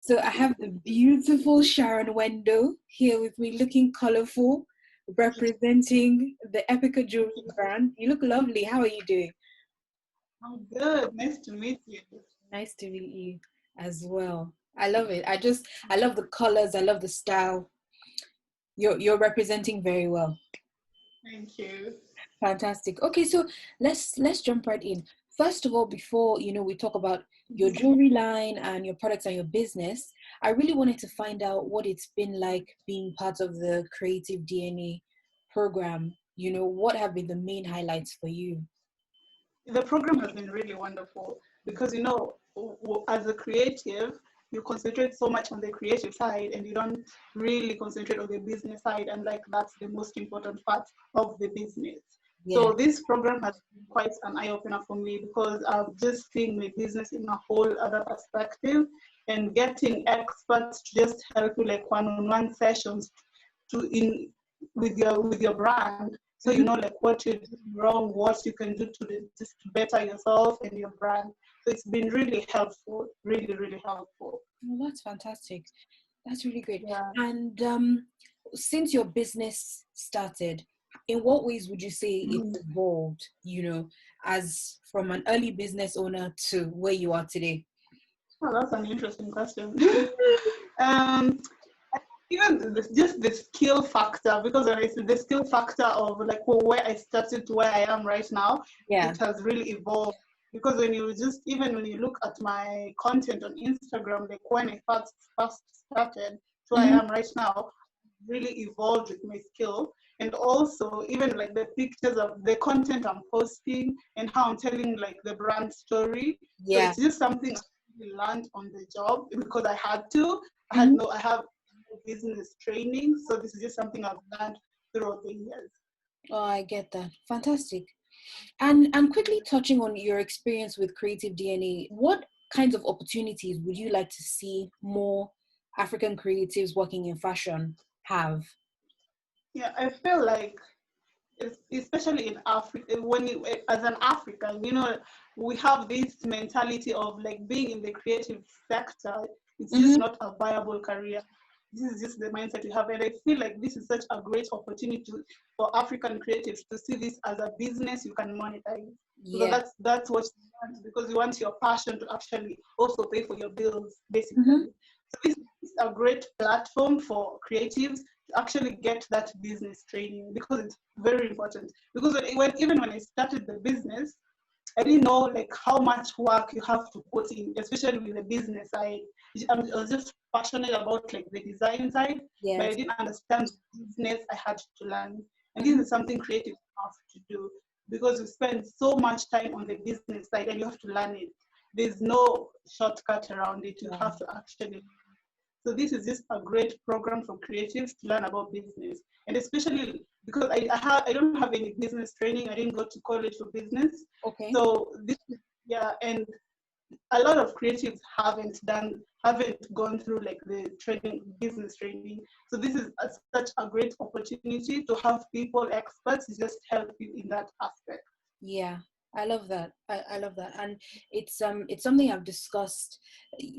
So I have the beautiful Sharon Wendo here with me, looking colorful, representing the Epica Jewellery brand. You look lovely. How are you doing? I'm good. Nice to meet you. Nice to meet you as well. I love it. I love the colors. I love the style. You're representing very well. Thank you. Fantastic. Okay, so let's jump right in. First of all, before we talk about your jewelry line and your products and your business, I really wanted to find out what it's been like being part of the Creative DNA program. What have been the main highlights for you? The program has been really wonderful because, as a creative, you concentrate so much on the creative side and you don't really concentrate on the business side. And like that's the most important part of the business. Yeah. So this program has been quite an eye-opener for me because I've just seen my business in a whole other perspective and getting experts to just help you like one-on-one sessions to in with your brand so you Mhm. know like what you're doing wrong, what you can do to just to better yourself and your brand. So it's been really helpful, really, really helpful. Well, that's fantastic. That's really great. Yeah. And since your business started, in what ways would you say it's Mhm. evolved, as from an early business owner to where you are today? Oh, that's an interesting question. um, Even just the skill factor, because there is the skill factor of like where I started to where I am right now, Yeah. it has really evolved. Because even when you look at my content on Instagram, like when I first started to where I Hmm. am right now, really evolved with my skill. And also even like the pictures of the content I'm posting and how I'm telling like the brand story. So Yeah. it's just something I learned on the job because I had to. Mhm. I have business training. So this is just something I've learned throughout the years. Oh, I get that. Fantastic. And quickly touching on your experience with Creative DNA, what kinds of opportunities would you like to see more African creatives working in fashion have? Yeah, I feel like, especially in Africa, when you, as an African, we have this mentality of like being in the creative sector. It's just Mm-hmm. not a viable career. This is just the mindset we have, and I feel like this is such a great opportunity for African creatives to see this as a business you can monetize. So Yeah. that's what you want because you want your passion to actually also pay for your bills, Mm-hmm. basically. So this is a great platform for creatives to actually get that business training because it's very important. Because even when I started the business, I didn't know like how much work you have to put in, especially with the business side. I was just passionate about like the design side, but I Yes. didn't understand business. I had to learn, and this Mm-hmm. is something creative have to do because you spend so much time on the business side and you have to learn it. There's no shortcut around it. You Yeah. have to actually. So this is just a great program for creatives to learn about business, and especially because I don't have any business training. I didn't go to college for business, Okay. so this yeah, and a lot of creatives haven't gone through like the training business training. So this is such a great opportunity to have people experts just help you in that aspect. Yeah, I love that. I love that. And it's something I've discussed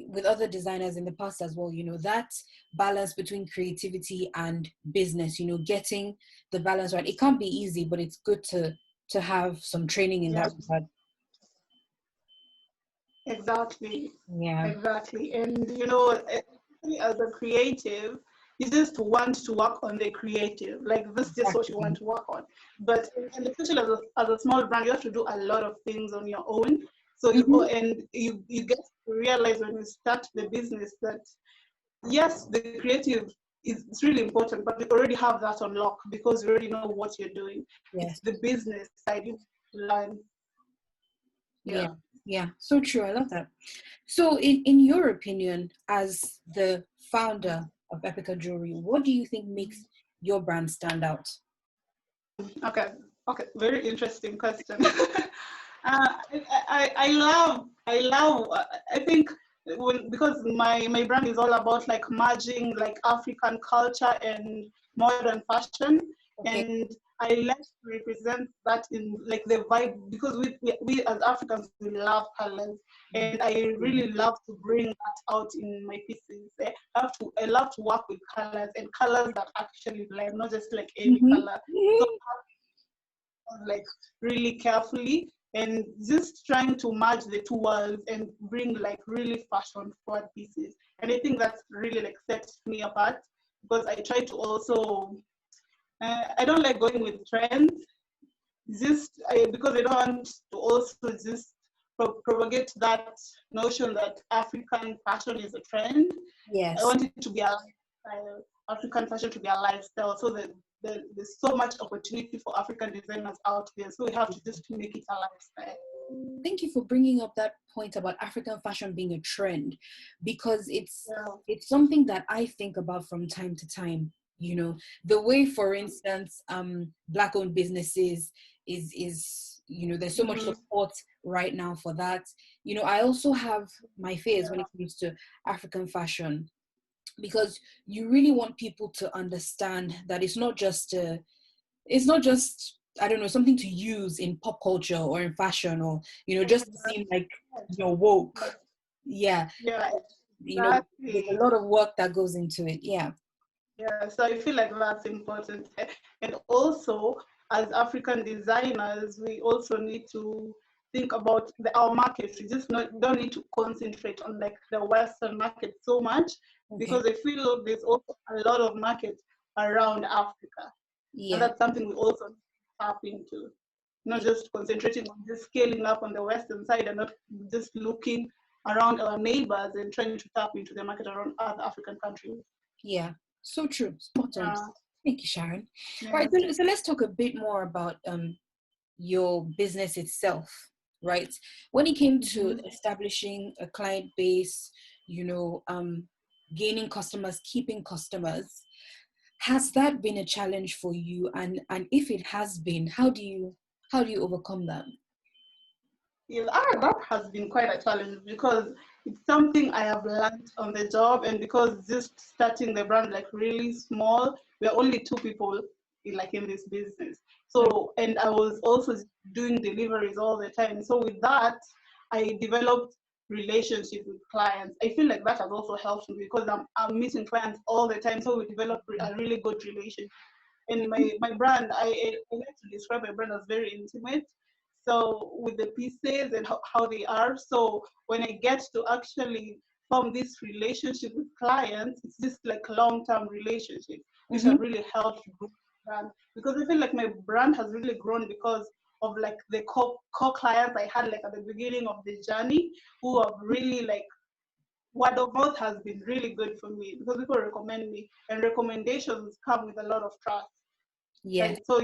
with other designers in the past as well, that balance between creativity and business, getting the balance right. It can't be easy, but it's good to have some training in Yeah, that regard. exactly, Yeah. exactly. And especially as a creative, you just want to work on the creative. Like this is just what you want Exactly. to work on. But and especially as a small brand, you have to do a lot of things on your own. So Hmm. you get to realize when you start the business that yes, the creative is it's really important, but you already have that on lock because you already know what you're doing. It's Yes. the business side you learn. Yeah. Yeah. Yeah. So true. I love that. So in your opinion, as the founder of Epica Jewelry, what do you think makes your brand stand out? Okay. Okay. Very interesting question. I love. I think because my brand is all about like merging like African culture and modern fashion, Okay. and I like to represent that in like the vibe, because we as Africans, we love colors, and I really love to bring that out in my pieces. I love to work with colors, and colors that actually blend, not just like any Mm-hmm. color. So like really carefully, and just trying to merge the two worlds and bring like really fashion forward pieces. And I think that's really like sets me apart, because I try to also I don't like going with trends, because I don't want to also just propagate that notion that African fashion is a trend. I Yes. want it to be a lifestyle, African fashion to be a lifestyle, so that there's so much opportunity for African designers out there. So we have to just make it a lifestyle. Thank you for bringing up that point about African fashion being a trend, because Yeah. it's something that I think about from time to time. You know, the way, for instance, black owned businesses is there's so much Mm-hmm. support right now for that. I also have my fears when it comes to African fashion, because you really want people to understand that it's not just I don't know, something to use in pop culture or in fashion, or just to seem like you're woke. Yeah, Yeah, there's a exactly. lot of work that goes into it. Yeah. Yeah, so I feel like that's important. And also, as African designers, we also need to think about our markets. We just don't need to concentrate on like the Western market so much, Okay. because I feel there's also a lot of markets around Africa. And Yeah. that's something we also tap into. Not Yeah. just concentrating on just scaling up on the Western side, and not just looking around our neighbors and trying to tap into the market around other African countries. Yeah. So true. Spot on. Yeah. Thank you, Sharon. All right. Yeah. So let's talk a bit more about your business itself, right? When it came to Mhm. establishing a client base, gaining customers, keeping customers, has that been a challenge for you? And if it has been, how do you overcome that? Yeah, that has been quite a challenge, because it's something I have learned on the job, and because just starting the brand like really small, we're only two people in this business. So, and I was also doing deliveries all the time. So with that, I developed relationship with clients. I feel like that has also helped me, because I'm meeting clients all the time. So we developed a really good relationship. And my brand, I like to describe my brand as very intimate. So with the pieces and how they are. So when I get to actually form this relationship with clients, it's just like long-term relationship, which Mm-hmm. have really helped grow the brand. Because I feel like my brand has really grown because of like the core clients I had like at the beginning of the journey, who have really like, word of mouth has been really good for me, because people recommend me, and recommendations come with a lot of trust. Yes. Right? So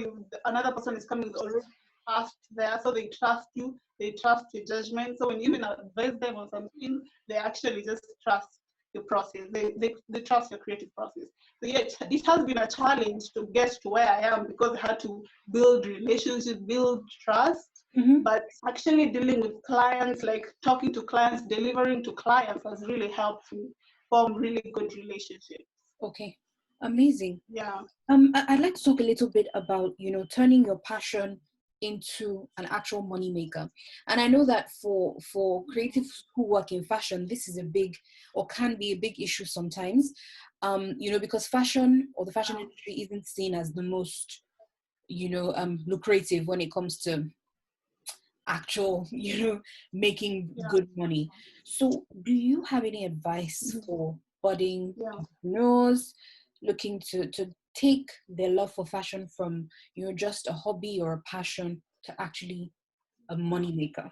another person is coming with already trust there, so they trust you, they trust your judgment. So when you even advise them on something, they actually just trust your process. They trust your creative process. So yeah, it has been a challenge to get to where I am, because I had to build relationship, build trust. Mm-hmm. But actually dealing with clients, like talking to clients, delivering to clients, has really helped me form really good relationships. Okay. Amazing. Yeah. I'd like to talk a little bit about, turning your passion into an actual money maker. And I know that for creatives who work in fashion, this is a big, or can be a big issue sometimes. Because fashion, or the fashion industry, isn't seen as the most, lucrative when it comes to actual, making Yeah. good money. So do you have any advice for budding Yeah. entrepreneurs looking to take their love for fashion from, just a hobby or a passion to actually a money maker?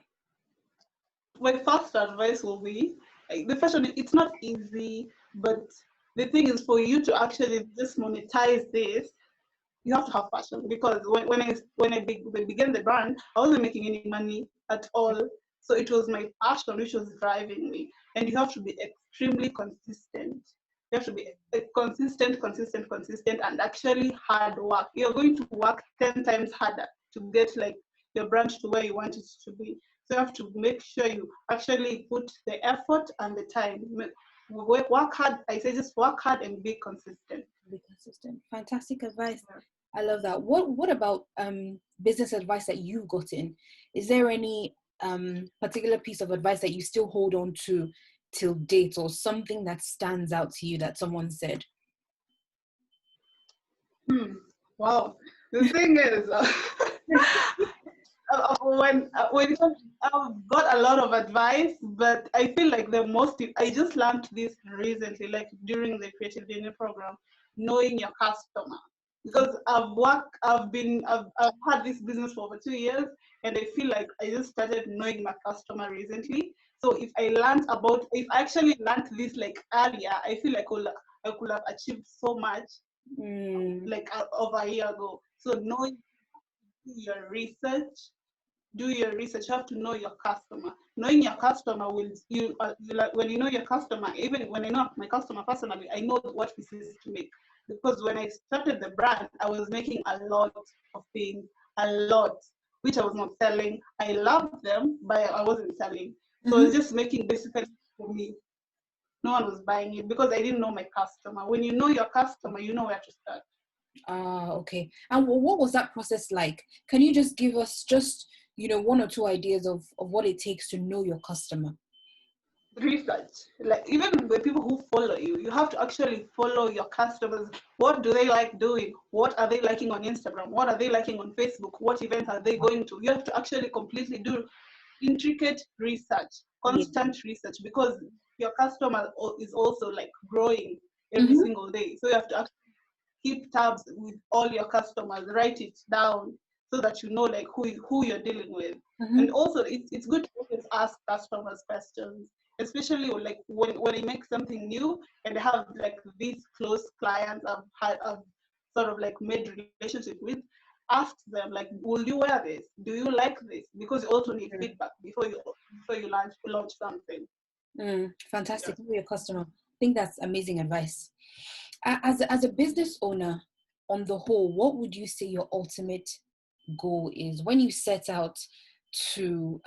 My first advice will be, the fashion, it's not easy, but the thing is, for you to actually just monetize this, you have to have passion. Because when I began the brand, I wasn't making any money at all. So it was my passion which was driving me. And you have to be extremely consistent. You have to be consistent, and actually hard work. You're going to work 10 times harder to get like your brand to where you want it to be. So you have to make sure you actually put the effort and the time. Work hard. I say just work hard and be consistent. Be consistent. Fantastic advice. I love that. What about business advice that you've gotten? Is there any particular piece of advice that you still hold on to till date, or something that stands out to you that someone said? Wow. The thing is, I've got a lot of advice, but I feel like I just learned this recently, like during the creative dinner program, knowing your customer. Because I've had this business for over 2 years, and I feel like I just started knowing my customer recently. So if I actually learned this like earlier, I feel like I could have achieved so much like over a year ago. So knowing your research, do your research. You have to know your customer. Knowing your customer you like, when you know your customer, even when I know my customer personally, I know what pieces to make. Because when I started the brand, I was making a lot of things, a lot, which I was not selling. I loved them, but I wasn't selling. So I was just making basically for me. No one was buying it because I didn't know my customer. When you know your customer, you know where to start. Ah, okay. And what was that process like? Can you just give us just, one or two ideas of what it takes to know your customer? Research, like even the people who follow you, you have to actually follow your customers. What do they like doing? What are they liking on Instagram? What are they liking on Facebook? What events are they going to? You have to actually completely do intricate research, Yeah. constant research, because your customer is also like growing every Mm-hmm. single day. So you have to actually keep tabs with all your customers, write it down so that you know like who you're dealing with. Mm-hmm. And also it's good to always ask customers questions, especially like when I make something new and I have like these close clients I've sort of like made relationship with. Ask them like, will you wear this? Do you like this? Because you also need feedback before you launch something. Fantastic. Yes. Know your customer. I think that's amazing advice. As a business owner, on the whole, what would you say your ultimate goal is when you set out to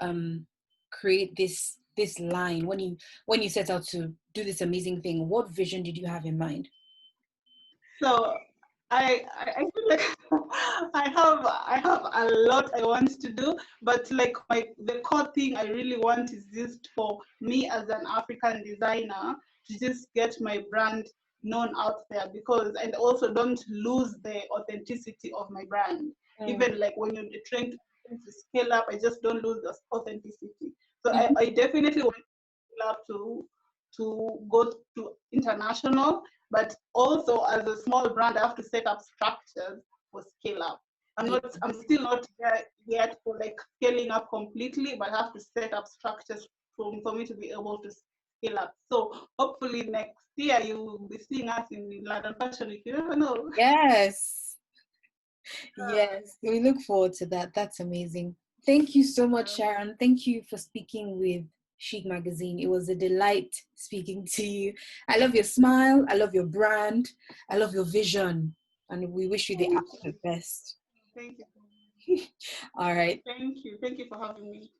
create this line? When you set out to do this amazing thing, what vision did you have in mind? So I feel like I have a lot I want to do, but like the core thing I really want is just for me as an African designer to just get my brand known out there, because and also don't lose the authenticity of my brand. Mm. Even like when you're trying to scale up, I just don't lose the authenticity. So Mhm. I definitely want to scale up to go to international, but also as a small brand, I have to set up structures for scale up. Yeah. I'm still not there yet for like scaling up completely, but I have to set up structures for me to be able to scale up. So hopefully next year you will be seeing us in London Fashion Week. You never know. Yes. Yes. We look forward to that. That's amazing. Thank you so much, Yeah. Sharon. Thank you for speaking with Chic Magazine. It was a delight speaking to you. I love your smile. I love your brand. I love your vision. And we wish you the Thank you. absolute best. Thank you. All right. Thank you. Thank you for having me.